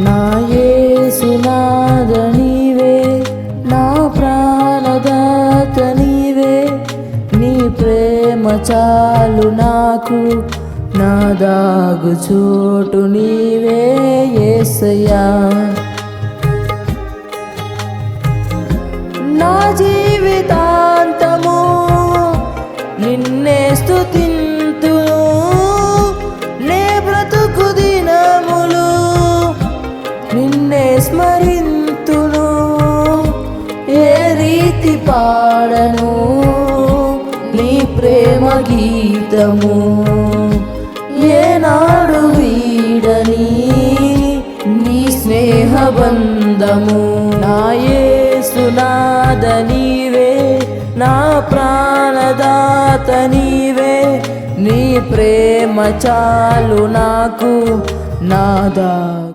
నా యేసునాథ నీవే, నా ప్రాణదాత నీవే, నీ ప్రేమ చాలు నాకు, నా దాగు చోటు నీవే యేసయ్యా. నా జీవితాంతము నిన్నే స్తుతింతును, నే బ్రతుకు దినములు నిన్నే స్మరింతును. ఏ రీతి పాడను నీ ప్రేమ గీతము, ఏనాడు వీడని నీ స్నేహబంధము. నా యేసునాథ నీవే, నా ప్రాణదాత నీవే, నీ ప్రేమ చాలు నాకు, నా దాగు